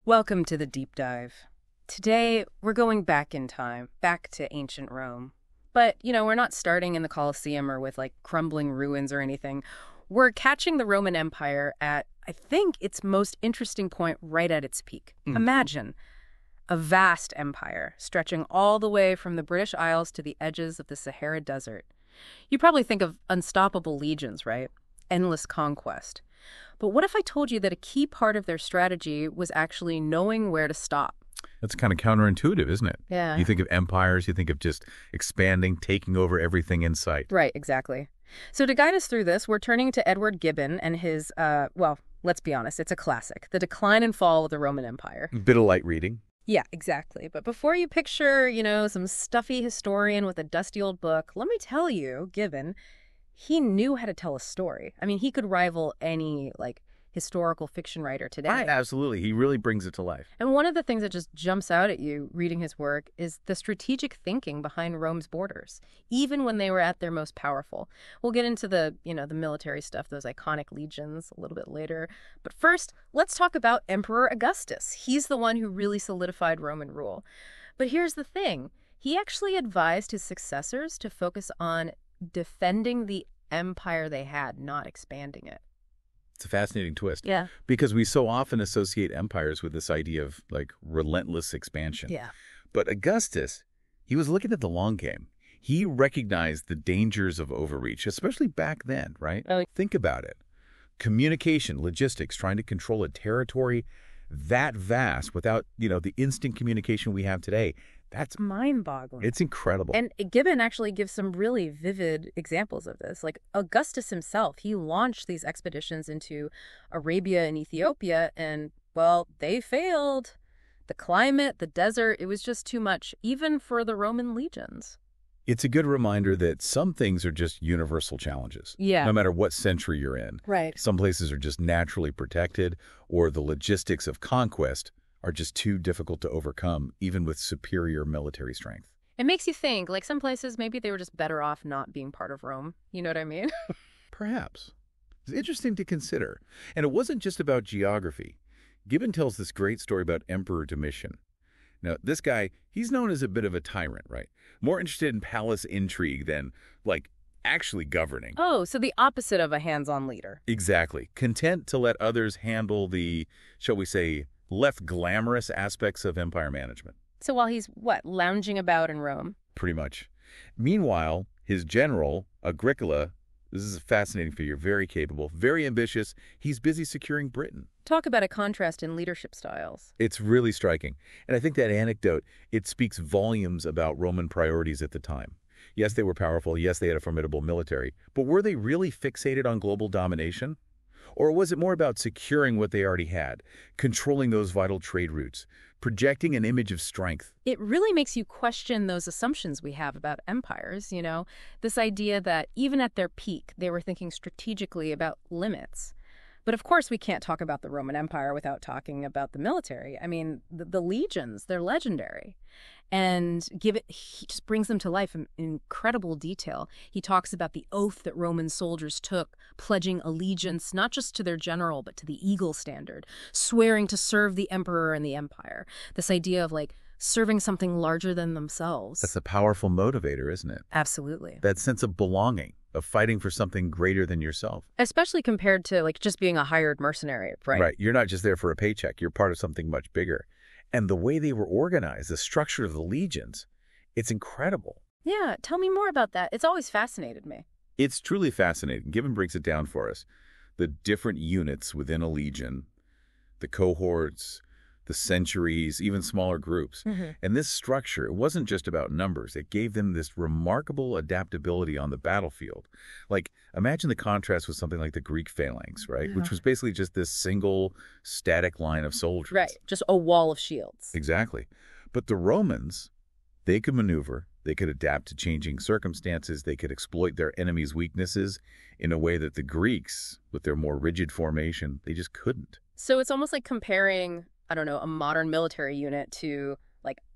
Welcome to the deep dive. Today, we're going back in time, back to ancient Rome. But, we're not starting in the Colosseum or with, crumbling ruins or anything. We're catching the Roman Empire at, I think, its most interesting point right at its peak. Imagine a vast empire stretching all the way from the British Isles to the edges of the Sahara Desert. You probably think of unstoppable legions, right? Endless conquest. But what if I told you that a key part of their strategy was actually knowing where to stop? That's kind of counterintuitive, isn't it? Yeah. You think of empires, you think of just expanding, taking over everything in sight. Right, exactly. So to guide us through this, we're turning to Edward Gibbon and his, let's be honest, it's a classic, The Decline and Fall of the Roman Empire. Bit of light reading. Yeah, exactly. But before you picture, some stuffy historian with a dusty old book, let me tell you, Gibbon, he knew how to tell a story. I mean, he could rival any, historical fiction writer today. Absolutely. He really brings it to life. And one of the things that just jumps out at you reading his work is the strategic thinking behind Rome's borders, even when they were at their most powerful. We'll get into the military stuff, those iconic legions, a little bit later. But first, let's talk about Emperor Augustus. He's the one who really solidified Roman rule. But here's the thing. He actually advised his successors to focus on defending the empire they had, not expanding it. It's a fascinating twist. Yeah. Because we so often associate empires with this idea of, relentless expansion. Yeah. But Augustus, he was looking at the long game. He recognized the dangers of overreach, especially back then, right? Oh. Think about it. Communication, logistics, trying to control a territory that vast without, the instant communication we have today. That's mind-boggling. It's incredible. And Gibbon actually gives some really vivid examples of this. Like Augustus himself, he launched these expeditions into Arabia and Ethiopia, and, they failed. The climate, the desert, it was just too much, even for the Roman legions. It's a good reminder that some things are just universal challenges. Yeah. No matter what century you're in. Right. Some places are just naturally protected, or the logistics of conquest are just too difficult to overcome, even with superior military strength. It makes you think, some places, maybe they were just better off not being part of Rome. You know what I mean? Perhaps. It's interesting to consider. And it wasn't just about geography. Gibbon tells this great story about Emperor Domitian. Now, this guy, he's known as a bit of a tyrant, right? More interested in palace intrigue than, actually governing. Oh, so the opposite of a hands-on leader. Exactly. Content to let others handle the, shall we say, less glamorous aspects of empire management. So while he's, lounging about in Rome? Pretty much. Meanwhile, his general, Agricola, this is a fascinating figure, very capable, very ambitious. He's busy securing Britain. Talk about a contrast in leadership styles. It's really striking. And I think that anecdote, it speaks volumes about Roman priorities at the time. Yes, they were powerful. Yes, they had a formidable military. But were they really fixated on global domination? Or was it more about securing what they already had, controlling those vital trade routes, projecting an image of strength? It really makes you question those assumptions we have about empires, this idea that even at their peak, they were thinking strategically about limits. But of course, we can't talk about the Roman Empire without talking about the military. I mean, the legions, they're legendary. And he just brings them to life in incredible detail. He talks about the oath that Roman soldiers took, pledging allegiance not just to their general, but to the eagle standard, swearing to serve the emperor and the empire. This idea of serving something larger than themselves. That's a powerful motivator, isn't it? Absolutely. That sense of belonging, of fighting for something greater than yourself. Especially compared to just being a hired mercenary, right? Right. You're not just there for a paycheck. You're part of something much bigger. And the way they were organized, the structure of the legions, it's incredible. Yeah, tell me more about that. It's always fascinated me. It's truly fascinating. Gibbon breaks it down for us. The different units within a legion, the cohorts, the centuries, even smaller groups. Mm-hmm. And this structure, it wasn't just about numbers. It gave them this remarkable adaptability on the battlefield. Imagine the contrast with something like the Greek phalanx, right? Yeah. Which was basically just this single static line of soldiers. Right, just a wall of shields. Exactly. But the Romans, they could maneuver. They could adapt to changing circumstances. They could exploit their enemies' weaknesses in a way that the Greeks, with their more rigid formation, they just couldn't. So it's almost like comparing, a modern military unit to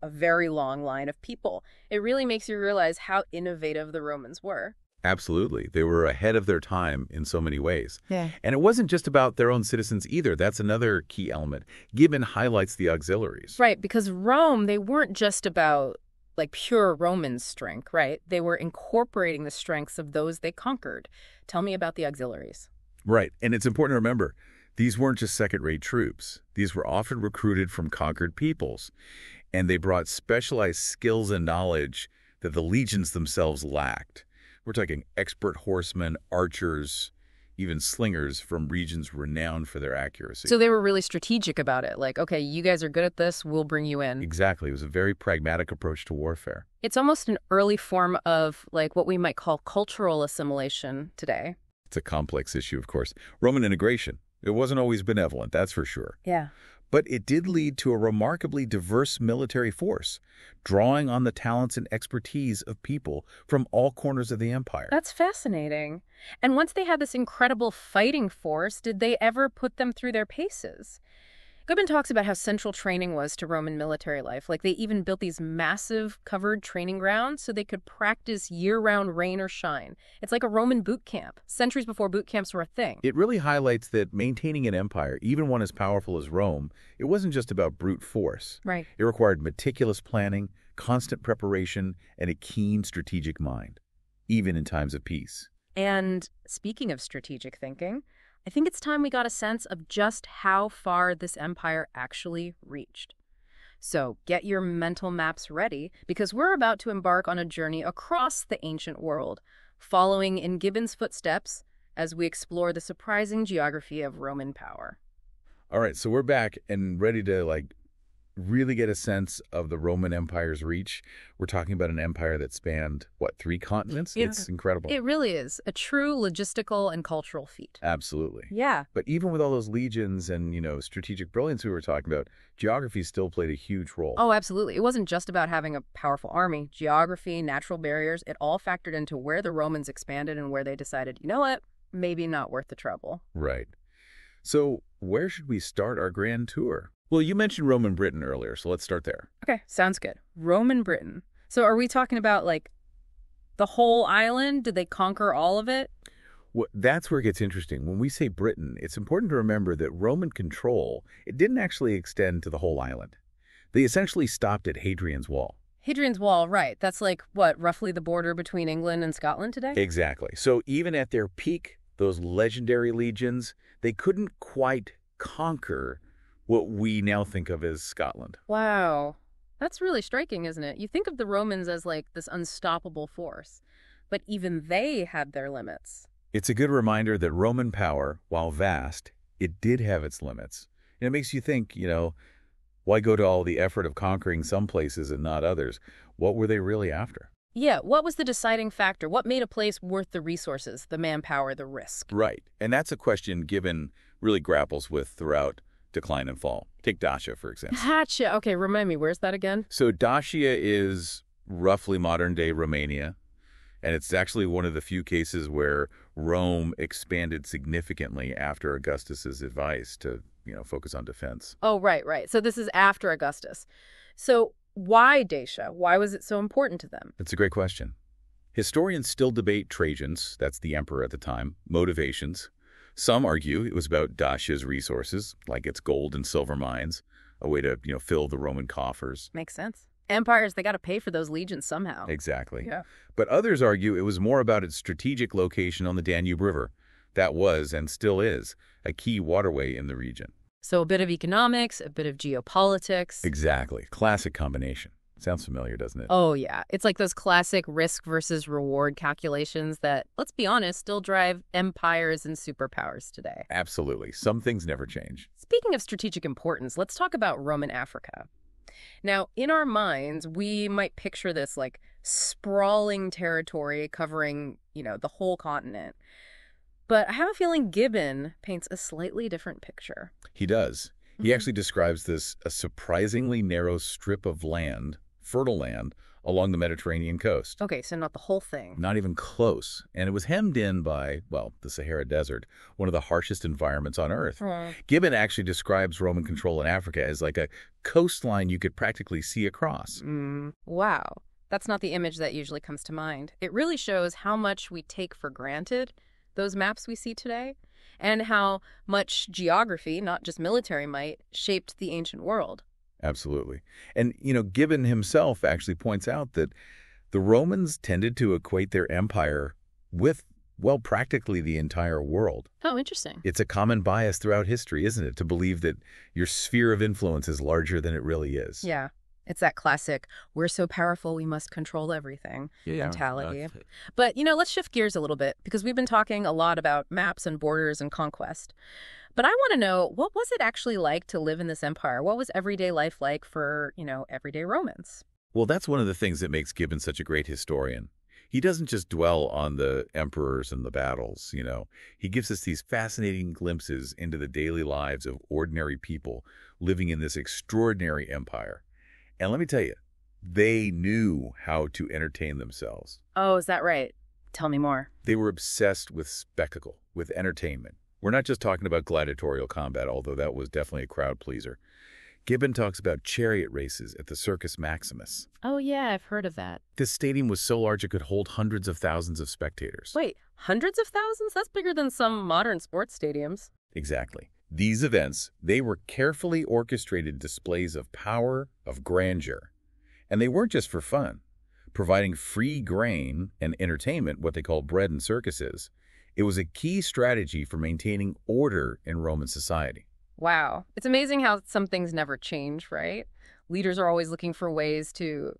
a very long line of people. It really makes you realize how innovative the Romans were. Absolutely. They were ahead of their time in so many ways. Yeah. And it wasn't just about their own citizens either. That's another key element. Gibbon highlights the auxiliaries. Right, because Rome, they weren't just about like pure Roman strength, right? They were incorporating the strengths of those they conquered. Tell me about the auxiliaries. Right. And it's important to remember, these weren't just second-rate troops. These were often recruited from conquered peoples. And they brought specialized skills and knowledge that the legions themselves lacked. We're talking expert horsemen, archers, even slingers from regions renowned for their accuracy. So they were really strategic about it. Like, okay, you guys are good at this, we'll bring you in. Exactly. It was a very pragmatic approach to warfare. It's almost an early form of like what we might call cultural assimilation today. It's a complex issue, of course. Roman integration. It wasn't always benevolent, that's for sure. Yeah. But it did lead to a remarkably diverse military force, drawing on the talents and expertise of people from all corners of the empire. That's fascinating. And once they had this incredible fighting force, did they ever put them through their paces? Gibbon talks about how central training was to Roman military life. Like they even built these massive covered training grounds so they could practice year-round rain or shine. It's like a Roman boot camp, centuries before boot camps were a thing. It really highlights that maintaining an empire, even one as powerful as Rome, it wasn't just about brute force. Right. It required meticulous planning, constant preparation, and a keen strategic mind, even in times of peace. And speaking of strategic thinking, I think it's time we got a sense of just how far this empire actually reached. So get your mental maps ready, because we're about to embark on a journey across the ancient world, following in Gibbon's footsteps as we explore the surprising geography of Roman power. All right, so we're back and ready to really get a sense of the Roman Empire's reach. We're talking about an empire that spanned, 3 continents? It's incredible. It really is a true logistical and cultural feat. Absolutely. Yeah. But even with all those legions and, strategic brilliance we were talking about, geography still played a huge role. Oh, absolutely. It wasn't just about having a powerful army. Geography, natural barriers, it all factored into where the Romans expanded and where they decided, you know what, maybe not worth the trouble. Right. So where should we start our grand tour? Well, you mentioned Roman Britain earlier, so let's start there. Okay, sounds good. Roman Britain. So are we talking about, the whole island? Did they conquer all of it? Well, that's where it gets interesting. When we say Britain, it's important to remember that Roman control, it didn't actually extend to the whole island. They essentially stopped at Hadrian's Wall. Hadrian's Wall, right. That's roughly the border between England and Scotland today? Exactly. So even at their peak, those legendary legions, they couldn't quite conquer what we now think of as Scotland. Wow. That's really striking, isn't it? You think of the Romans as this unstoppable force, but even they had their limits. It's a good reminder that Roman power, while vast, it did have its limits. And it makes you think, why go to all the effort of conquering some places and not others? What were they really after? Yeah, what was the deciding factor? What made a place worth the resources, the manpower, the risk? Right. And that's a question Gibbon really grapples with throughout Decline and Fall. Take Dacia, for example. Dacia. Okay, remind me, where's that again? So Dacia is roughly modern-day Romania, and it's actually one of the few cases where Rome expanded significantly after Augustus's advice to, focus on defense. Oh, right. So this is after Augustus. So why Dacia? Why was it so important to them? That's a great question. Historians still debate Trajan's, that's the emperor at the time, motivations. Some argue it was about Dacia's resources, like its gold and silver mines, a way to, fill the Roman coffers. Makes sense. Empires, they got to pay for those legions somehow. Exactly. Yeah. But others argue it was more about its strategic location on the Danube River. That was, and still is, a key waterway in the region. So a bit of economics, a bit of geopolitics. Exactly. Classic combination. Sounds familiar, doesn't it? Oh, yeah. It's like those classic risk versus reward calculations that, let's be honest, still drive empires and superpowers today. Absolutely. Some things never change. Speaking of strategic importance, let's talk about Roman Africa. Now, in our minds, we might picture this sprawling territory covering, the whole continent. But I have a feeling Gibbon paints a slightly different picture. He does. He actually describes this a surprisingly narrow strip of land, fertile land, along the Mediterranean coast. Okay, so not the whole thing. Not even close. And it was hemmed in by, the Sahara Desert, one of the harshest environments on Earth. Gibbon actually describes Roman control in Africa as like a coastline you could practically see across. Wow. That's not the image that usually comes to mind. It really shows how much we take for granted those maps we see today, and how much geography, not just military might, shaped the ancient world. Absolutely. And, Gibbon himself actually points out that the Romans tended to equate their empire with, well, practically the entire world. Oh, interesting. It's a common bias throughout history, isn't it, to believe that your sphere of influence is larger than it really is. Yeah. It's that classic, we're so powerful we must control everything mentality. But, let's shift gears a little bit, because we've been talking a lot about maps and borders and conquest. But I want to know, what was it actually like to live in this empire? What was everyday life like for, everyday Romans? Well, that's one of the things that makes Gibbon such a great historian. He doesn't just dwell on the emperors and the battles, He gives us these fascinating glimpses into the daily lives of ordinary people living in this extraordinary empire. And let me tell you, they knew how to entertain themselves. Oh, is that right? Tell me more. They were obsessed with spectacle, with entertainment. We're not just talking about gladiatorial combat, although that was definitely a crowd pleaser. Gibbon talks about chariot races at the Circus Maximus. Oh, yeah, I've heard of that. This stadium was so large it could hold hundreds of thousands of spectators. Wait, hundreds of thousands? That's bigger than some modern sports stadiums. Exactly. These events, they were carefully orchestrated displays of power, of grandeur. And they weren't just for fun. Providing free grain and entertainment, what they called bread and circuses, it was a key strategy for maintaining order in Roman society. Wow. It's amazing how some things never change, right? Leaders are always looking for ways to,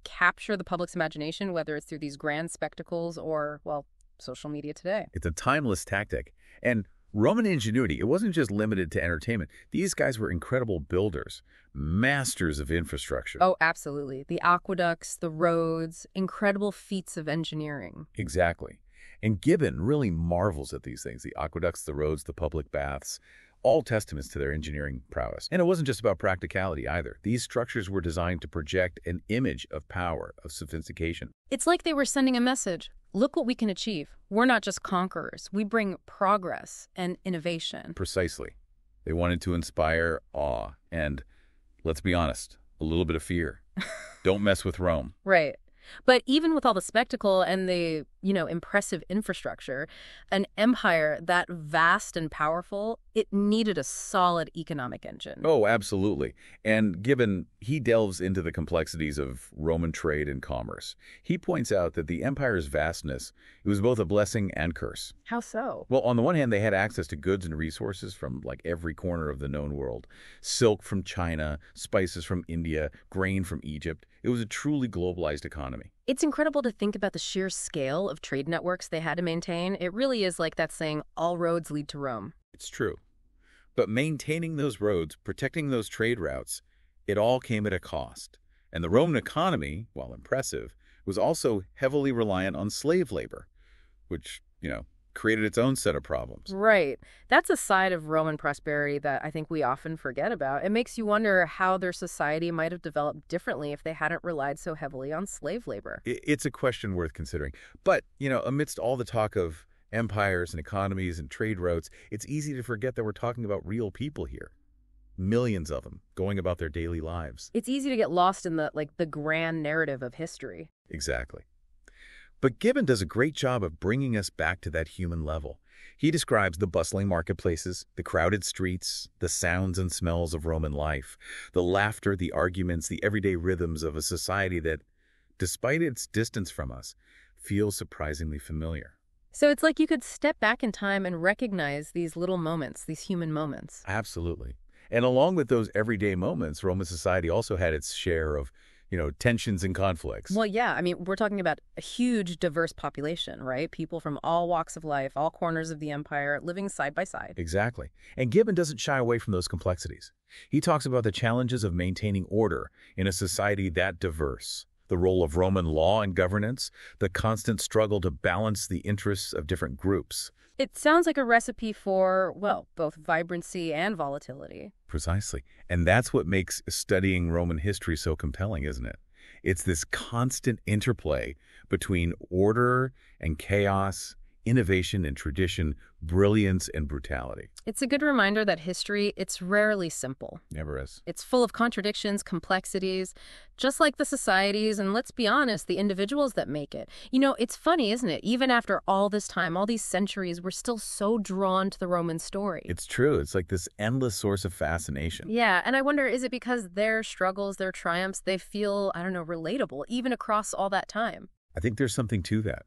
capture the public's imagination, whether it's through these grand spectacles or, well, social media today. It's a timeless tactic. And Roman ingenuity, it wasn't just limited to entertainment. These guys were incredible builders, masters of infrastructure. Oh, absolutely. The aqueducts, the roads, incredible feats of engineering. Exactly. And Gibbon really marvels at these things, the aqueducts, the roads, the public baths, all testaments to their engineering prowess. And it wasn't just about practicality either. These structures were designed to project an image of power, of sophistication. It's like they were sending a message. Look what we can achieve. We're not just conquerors. We bring progress and innovation. Precisely. They wanted to inspire awe and, let's be honest, a little bit of fear. Don't mess with Rome. Right. But even with all the spectacle and the, impressive infrastructure, an empire that vast and powerful, it needed a solid economic engine. Oh, absolutely. And Gibbon, he delves into the complexities of Roman trade and commerce. He points out that the empire's vastness, it was both a blessing and curse. How so? Well, on the one hand, they had access to goods and resources from every corner of the known world. Silk from China, spices from India, grain from Egypt. It was a truly globalized economy. It's incredible to think about the sheer scale of trade networks they had to maintain. It really is like that saying, all roads lead to Rome. It's true. But maintaining those roads, protecting those trade routes, it all came at a cost. And the Roman economy, while impressive, was also heavily reliant on slave labor, which, created its own set of problems. Right. That's a side of Roman prosperity that I think we often forget about. It makes you wonder how their society might have developed differently if they hadn't relied so heavily on slave labor. It's a question worth considering. But, amidst all the talk of empires and economies and trade routes, it's easy to forget that we're talking about real people here. Millions of them going about their daily lives. It's easy to get lost in the grand narrative of history. Exactly. But Gibbon does a great job of bringing us back to that human level. He describes the bustling marketplaces, the crowded streets, the sounds and smells of Roman life, the laughter, the arguments, the everyday rhythms of a society that, despite its distance from us, feels surprisingly familiar. So it's like you could step back in time and recognize these little moments, these human moments. Absolutely. And along with those everyday moments, Roman society also had its share of tensions and conflicts. Well, yeah. I mean, we're talking about a huge, diverse population, right? People from all walks of life, all corners of the empire, living side by side. Exactly. And Gibbon doesn't shy away from those complexities. He talks about the challenges of maintaining order in a society that diverse, the role of Roman law and governance, the constant struggle to balance the interests of different groups. It sounds like a recipe for, well, both vibrancy and volatility. Precisely. And that's what makes studying Roman history so compelling, isn't it? It's this constant interplay between order and chaos, innovation and tradition, brilliance and brutality. It's a good reminder that history, it's rarely simple. Never is. It's full of contradictions, complexities, just like the societies and, let's be honest, the individuals that make it. You know, it's funny, isn't it? Even after all this time, all these centuries, we're still so drawn to the Roman story. It's true. It's like this endless source of fascination. Yeah, and I wonder, is it because their struggles, their triumphs, they feel, I don't know, relatable, even across all that time? I think there's something to that.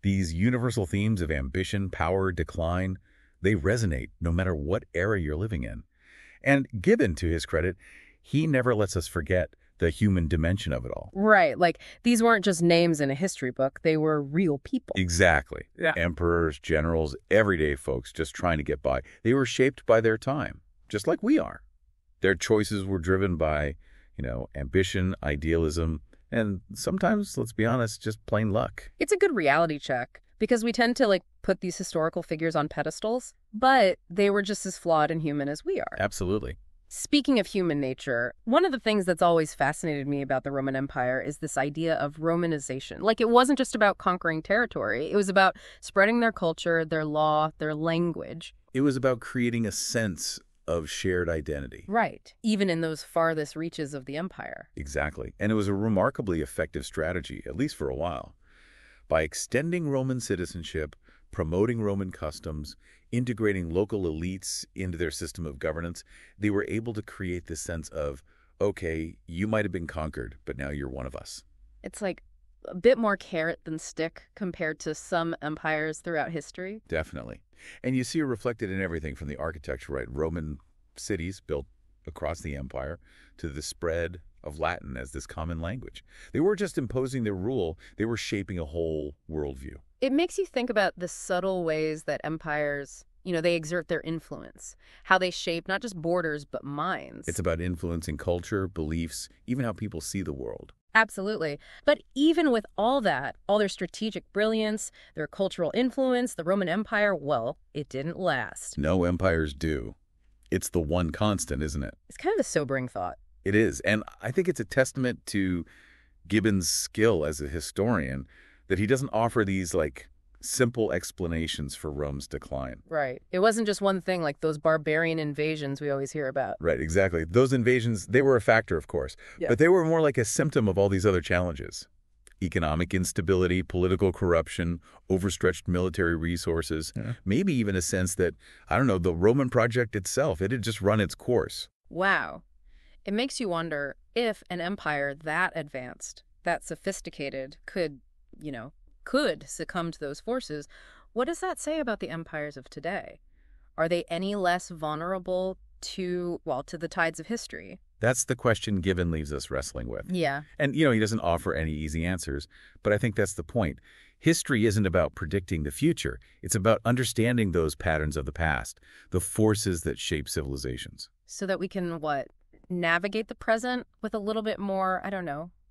These universal themes of ambition, power, decline, they resonate no matter what era you're living in. And Gibbon, to his credit, he never lets us forget the human dimension of it all. Right, like these weren't just names in a history book, they were real people. Exactly. Yeah. Emperors, generals, everyday folks just trying to get by. They were shaped by their time, just like we are. Their choices were driven by, ambition, idealism, and sometimes, let's be honest, just plain luck. It's a good reality check because we tend to put these historical figures on pedestals, but they were just as flawed and human as we are. Absolutely. Speaking of human nature, one of the things that's always fascinated me about the Roman Empire is this idea of Romanization. It wasn't just about conquering territory. It was about spreading their culture, their law, their language. It was about creating a sense of shared identity. Right. Even in those farthest reaches of the empire. Exactly. And it was a remarkably effective strategy, at least for a while. By extending Roman citizenship, promoting Roman customs, integrating local elites into their system of governance, they were able to create this sense of, okay, you might have been conquered, but now you're one of us. It's like a bit more carrot than stick compared to some empires throughout history. Definitely. And you see it reflected in everything from the architecture, right? Roman cities built across the empire to the spread of Latin as this common language. They weren't just imposing their rule, they were shaping a whole worldview. It makes you think about the subtle ways that empires, they exert their influence, how they shape not just borders, but minds. It's about influencing culture, beliefs, even how people see the world. Absolutely. But even with all that, all their strategic brilliance, their cultural influence, the Roman Empire, well, it didn't last. No empires do. It's the one constant, isn't it? It's kind of a sobering thought. It is. And I think it's a testament to Gibbon's skill as a historian that he doesn't offer these, simple explanations for Rome's decline. Right. It wasn't just one thing like those barbarian invasions we always hear about. Right, exactly. Those invasions, they were a factor, of course, but they were more like a symptom of all these other challenges. Economic instability, political corruption, overstretched military resources, maybe even a sense that, the Roman project itself, it had just run its course. Wow. It makes you wonder if an empire that advanced, that sophisticated, could succumb to those forces. What does that say about the empires of today? Are they any less vulnerable to the tides of history? That's the question Gibbon leaves us wrestling with. Yeah. And, he doesn't offer any easy answers, but I think that's the point. History isn't about predicting the future. It's about understanding those patterns of the past, the forces that shape civilizations. So that we can, navigate the present with a little bit more,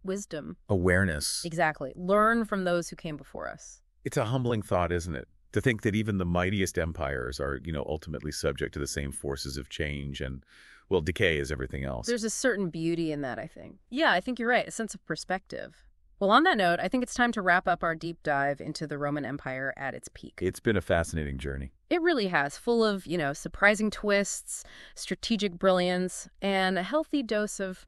wisdom. Awareness. Exactly. Learn from those who came before us. It's a humbling thought, isn't it? To think that even the mightiest empires are, ultimately subject to the same forces of change and, decay as everything else. There's a certain beauty in that, I think. Yeah, I think you're right. A sense of perspective. Well, on that note, I think it's time to wrap up our deep dive into the Roman Empire at its peak. It's been a fascinating journey. It really has, full of, surprising twists, strategic brilliance, and a healthy dose of,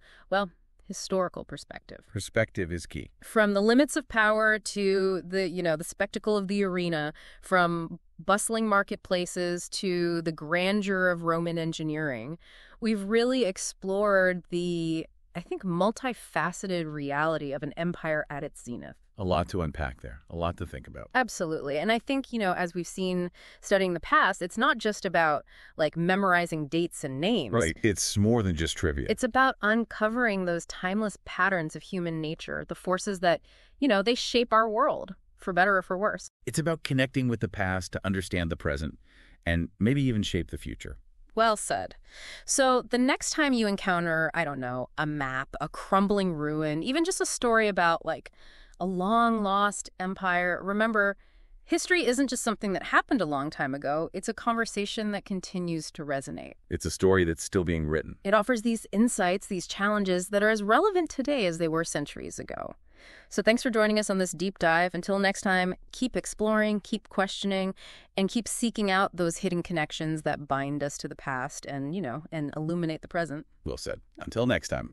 historical perspective. Perspective is key. From the limits of power to the spectacle of the arena, from bustling marketplaces to the grandeur of Roman engineering, we've really explored the, I think, multifaceted reality of an empire at its zenith. A lot to unpack there, a lot to think about. Absolutely. And I think, as we've seen studying the past, it's not just about memorizing dates and names. Right. It's more than just trivia. It's about uncovering those timeless patterns of human nature, the forces that, they shape our world, for better or for worse. It's about connecting with the past to understand the present and maybe even shape the future. Well said. So the next time you encounter, a map, a crumbling ruin, even just a story about a long-lost empire, remember, history isn't just something that happened a long time ago. It's a conversation that continues to resonate. It's a story that's still being written. It offers these insights, these challenges that are as relevant today as they were centuries ago. So thanks for joining us on this deep dive. Until next time, keep exploring, keep questioning, and keep seeking out those hidden connections that bind us to the past and illuminate the present. Well said. Until next time.